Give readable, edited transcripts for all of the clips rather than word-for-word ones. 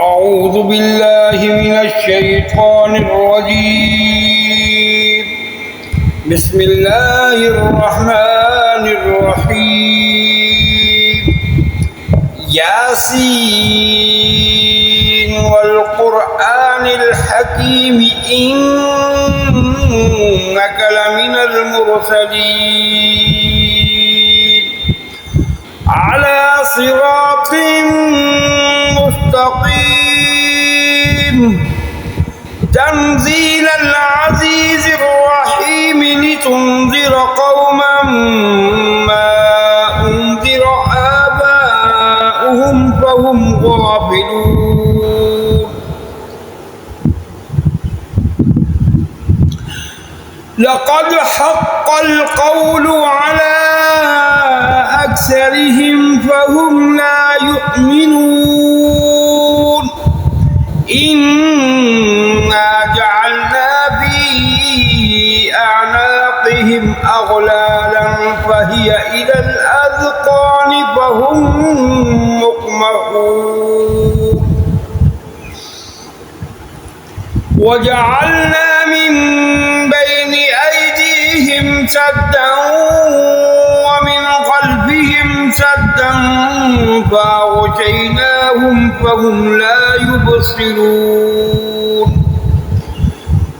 أعوذ بالله من الشيطان الرجيم. بسم الله الرحمن الرحيم. ياسين والقرآن الحكيم إنك لمن المرسلين على صراط مستقيم. تنزيل العزيز الرحيم لتنذر قوما ما أنذر آباؤهم فهم غافلون. لقد حق القول على أكثرهم فهم لا يؤمنون. إنا جعلنا في أعناقهم أغلالا فهي إلى الأذقان فهم مقمحون. وجعلنا من بين أيديهم سدا ومن خلفهم سدا فأغشيناهم فهم لا يبصرون.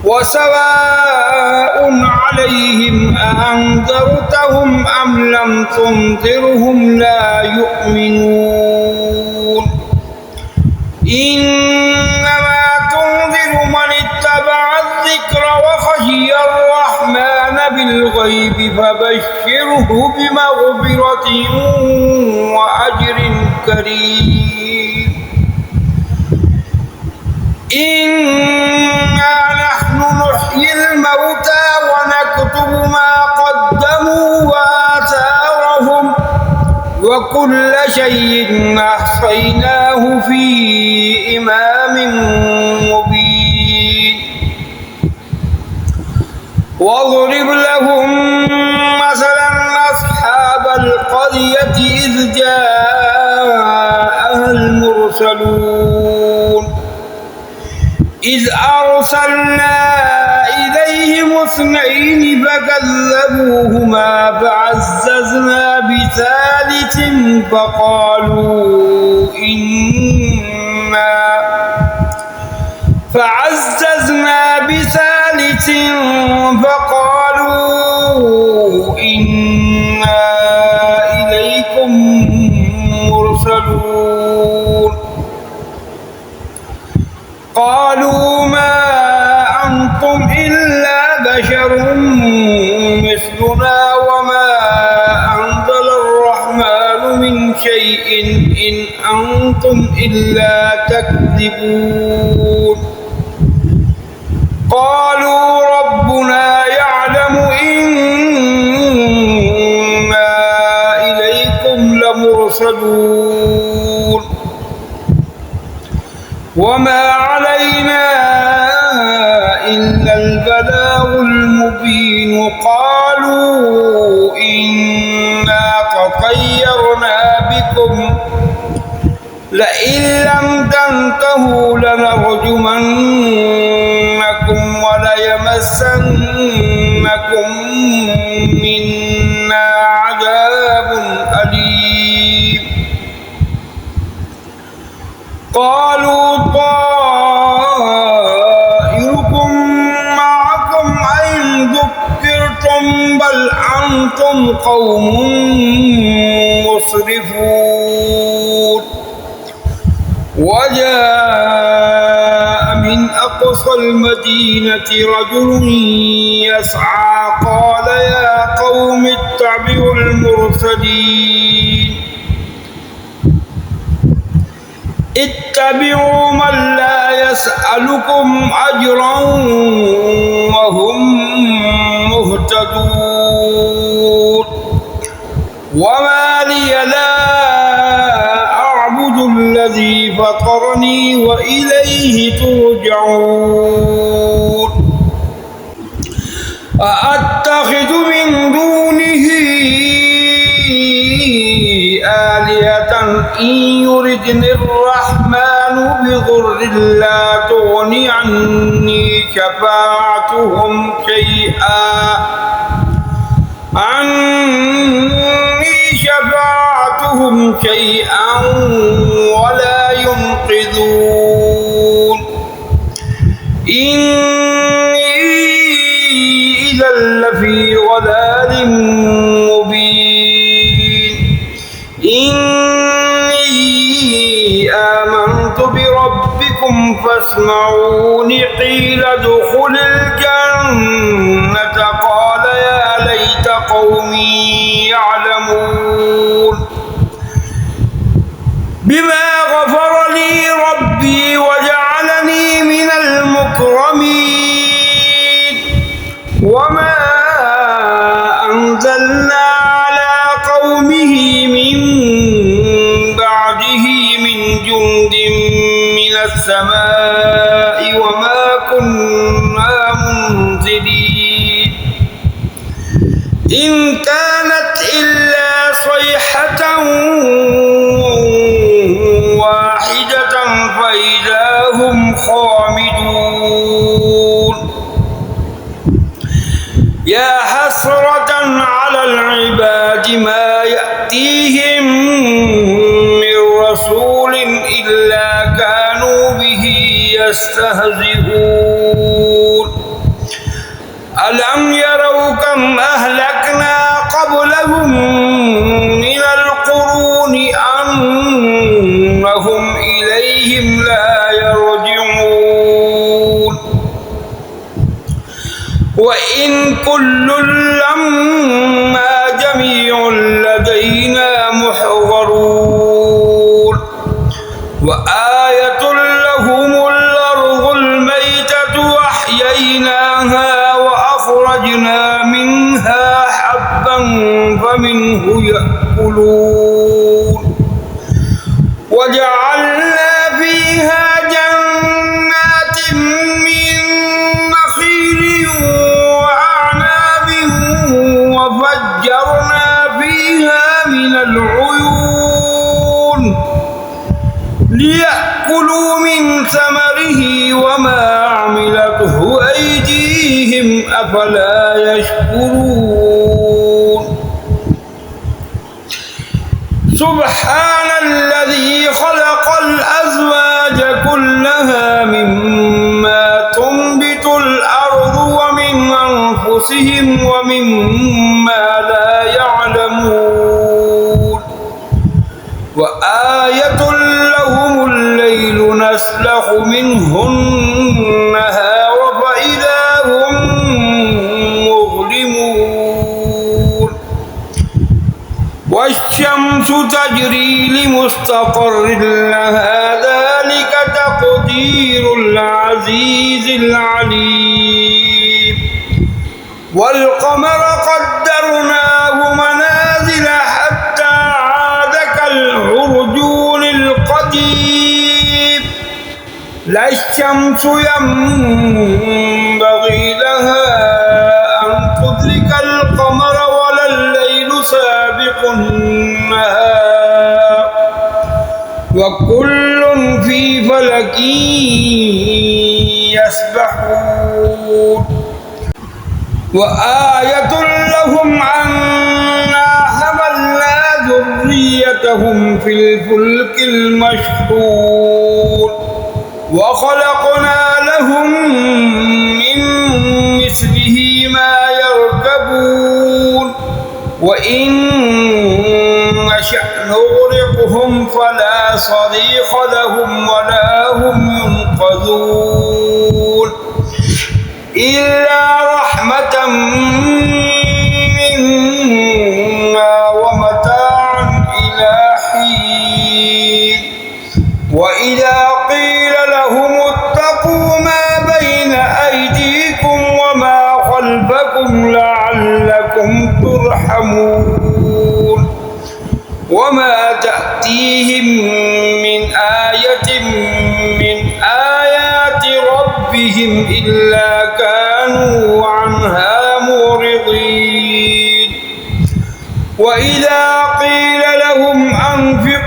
وسواء عليهم أأنذرتهم أم لم تنذرهم لا يؤمنون. إنما تنذر من اتبع الذكر وخشي الرحمن بالغيب فبشره بمغفرة وأجر كريم. إنا نحن نحيي الموتى ونكتب ما قدموا وآثارهم وكل شيء أحصيناه في إمام مبين. واضرب لهم مثلا أصحاب القرية إذ جاءها المرسلون إذ أرسلنا إليهم اثنين فكذبوهما فعززنا بثالث فقالوا إنا إليكم مرسلون. قالوا ما أنتم إلا بشر مثلنا وما أنزل الرحمن من شيء إن أنتم إلا تكذبون. قالوا ربنا يعلم إنا إليكم لمرسلون وما علينا إلا البلاغ المبين. قالوا إنا تطيرنا بكم لئن لم تنتهوا لنرجمنكم وليمسنكم منا عذاب أليم. قالوا طائركم معكم أئن ذكرتم بل أنتم قوم مسرفون. وجاء من أقصى المدينة رجل يسعى قال يا قوم اتبعوا المرسلين اتبعوا من لا يسألكم أجرا وهم مهتدون. وما لي لا أعبد الذي فطرني وإليه ترجعون. أأتخذ من دونه آلهة آية إن يردني الرحمن بضر لا تغني عني شفاعتهم شيئا ولا ينقذون إني إذا لفي ضلال مبين إني آمنت بربكم فاسمعون قيل ادخل الجنة قال يا ليت قومي يعلمون بما غفر لي ربي وجعلني من المكرمين وما أنزلنا على قومه من بعده من جند من السماء وما كنا منزلين إن كانت إلا صيحة واحدة فإذا هم خامدون يا حسرة على العباد ما يأتيهم من رسول إلا كانوا به يستهزئون ألم يروا كم أهلكنا قبلهم من القرون أنهم إليهم لا يرجعون وإن كل لما جميع لدينا محضرون وآية لهم الأرض الميتة أحييناها وأخرجنا منها حبا فمنه يأكلون وجعلنا فيها جنات من نخيل وأعناب وفجرنا فيها من العيون ليأكلوا من ثمره وما عملته أيديهم أفلا يشكرون سبحان الذي خلق الأزواج كلها مما تنبت الأرض ومن أنفسهم ومما لا يعلمون وآية لهم الليل نسلخ منه النهار فإذا هم مظلمون والشمس تجري لمستقر لها ذلك تقدير العزيز العليم والقمر قدرناه منازل حتى عاد كالعرجون القديم لا الشمس ينبغي لها أن تدرك القمر ولا الليل سابق النهار وكل في فلك يسبحون وآية لهم أنا حملنا ذريتهم في الفلك المشحون وخلقنا لهم من مثله ما يركبون وإن نشأ نغرقهم فلا صريخ لهم ولا هم ينقذون إلا رحمة منا ومتاعا إلى حين وإذا قيل لهم اتقوا ما بين أيديكم وما خلفكم لعلكم ترحمون وما تأتيهم من آية من آيات ربهم إلا كانوا عنها معرضين وإذا قيل لهم أنفقوا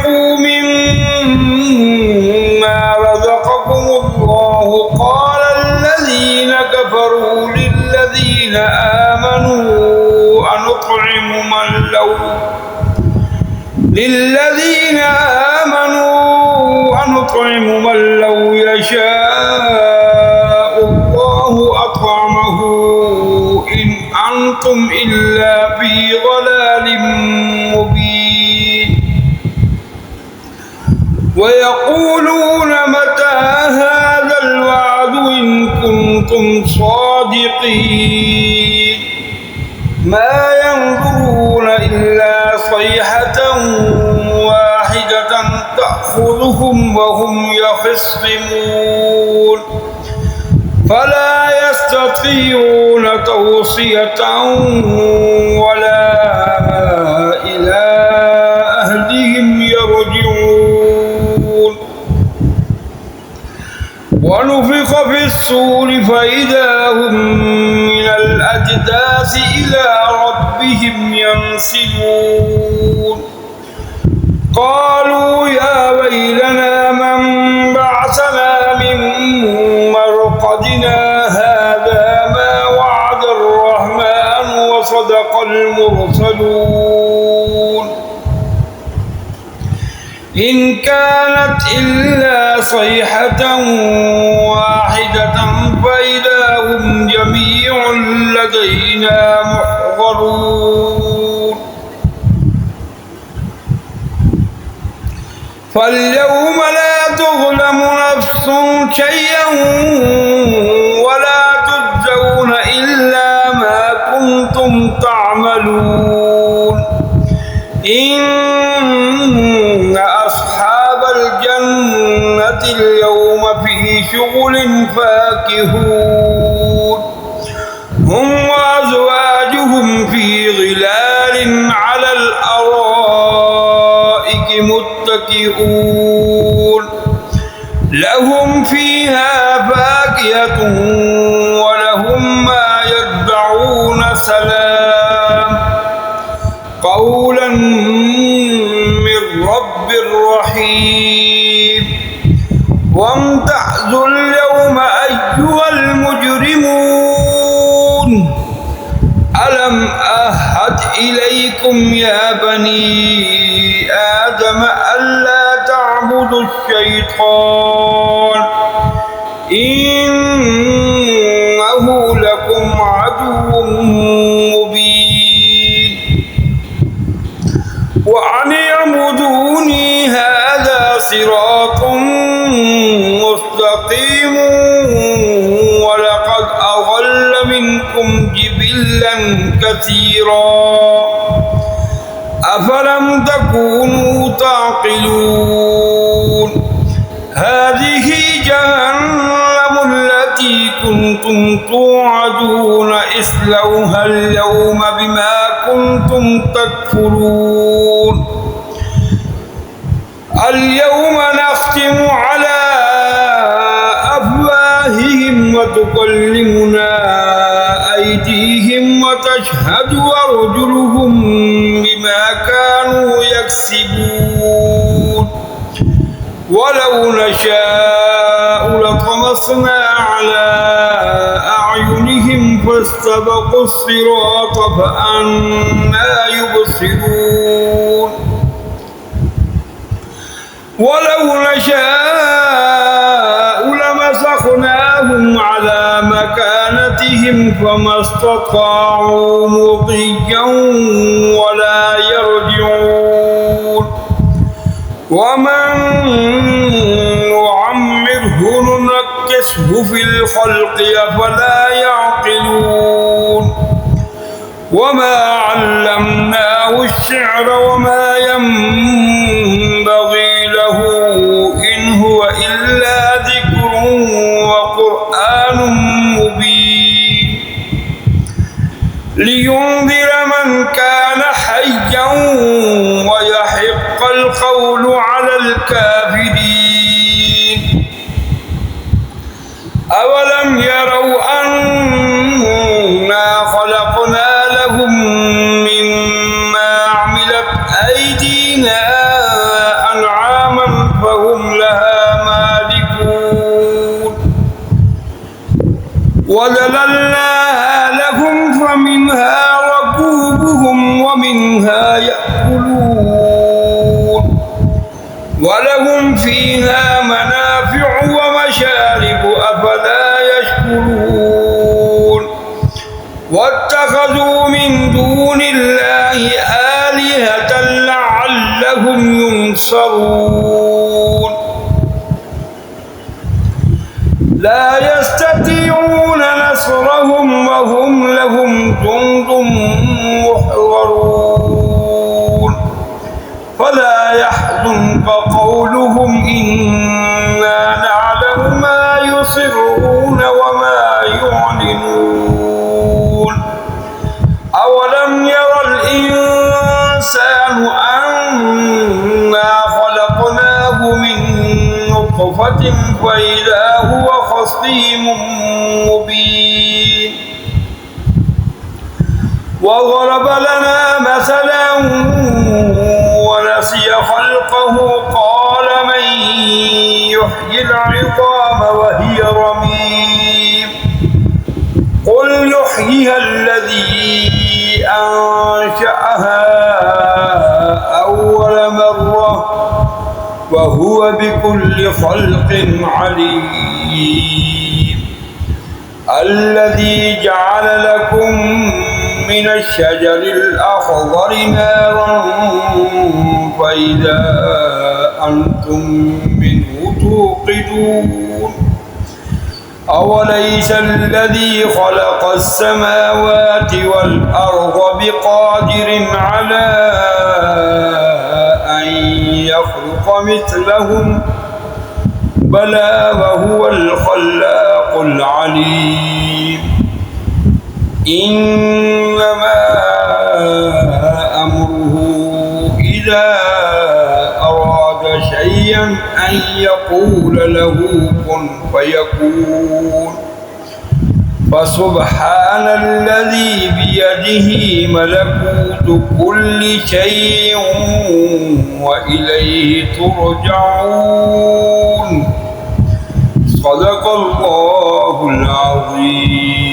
للذين آمنوا أن نطعم من لو يشاء الله أطعمه إن أنتم إلا في ضلال مبين ويقولون متى هذا الوعد إن كنتم صادقين ما ينظرون إلا صيحة واحدة تأخذهم وهم يخصمون فلا يستطيعون توصية ولا إلى أهلهم يرجعون ونفخ في الصور فإذا هم من الأجداث إلى ربهم ينسلون قالوا يا ويلنا من بعثنا من مرقدنا هذا ما وعد الرحمن وصدق المرسلون إن كانت إلا صيحة واحدة فإذا هم جميع لدينا محضرون فاليوم لا تظلم نفس شيئا ولا تجزون إلا ما كنتم تعملون إن أصحاب الجنة اليوم في شغل فاكهون هم وأزواجهم في ظلال على الأرائك متكئون لهم فيها فاكهة ولهم ما يدعون سلام قولا من رب رحيم وامتازوا اليوم أيها المجرمون ألم أعهد إليكم يا بني آدم ألا تعبدوا الشيطان إنه لكم عدو مبين وأن اعبدوني هذا صراط مستقيم ولقد أضل منكم جبلا كثيرا أفلم تكونوا تعقلون هذه جهنم التي كنتم توعدون اصلوها اليوم بما كنتم تكفرون اليوم نختم على أفواههم وتكلمنا أيديهم وتشهد أرجلهم بما كانوا يكسبون ولو نشاء لطمسنا على أعينهم فاستبقوا الصراط فأنى يبصرون ولو نشاء لمسخناهم على مكانتهم فما استطاعوا مضيا ولا يرجعون ومن نعمره ننكسه في الخلق أفلا يعقلون وما علمناه الشعر وما ينبغي له إن هو إلا ذكر وقرآن مبين لينذر من كان حيا ويحق القول على الكافرين أولم يروا أنا خلقنا لهم مما عملت أيدينا أنعاما فهم لها مالكون وذللناها لهم فمنها ركوبهم ومنها يأكلون ولهم فيها منافع ومشارب أفلا يشكرون واتخذوا من دون الله آلهة لعلهم ينصرون لا يستطيعون نصرهم وهم لهم جند محضرون فلا يحزنك قولهم إنا نعلم ما يسرون وما يعلنون أولم ير الإنسان أنا خلقناه من نطفة فإذا هو خصيم مبين وضرب لنا مثلا ونسي خلقه قال من يحيي العظام وهي رميم قل يحييها الذي أنشأها أول مرة وهو بكل خلق عليم الذي جعل لكم من الشجر الأخضر نارا فإذا أنتم منه توقدون أوليس الذي خلق السماوات والأرض بقادر على أن يخلق مثلهم بلى وهو الخلاق العليم إنما أمره إذا أراد شيئا أن يقول له كن فيكون فسبحان الذي بيده ملكوت كل شيء وإليه ترجعون صدق الله العظيم.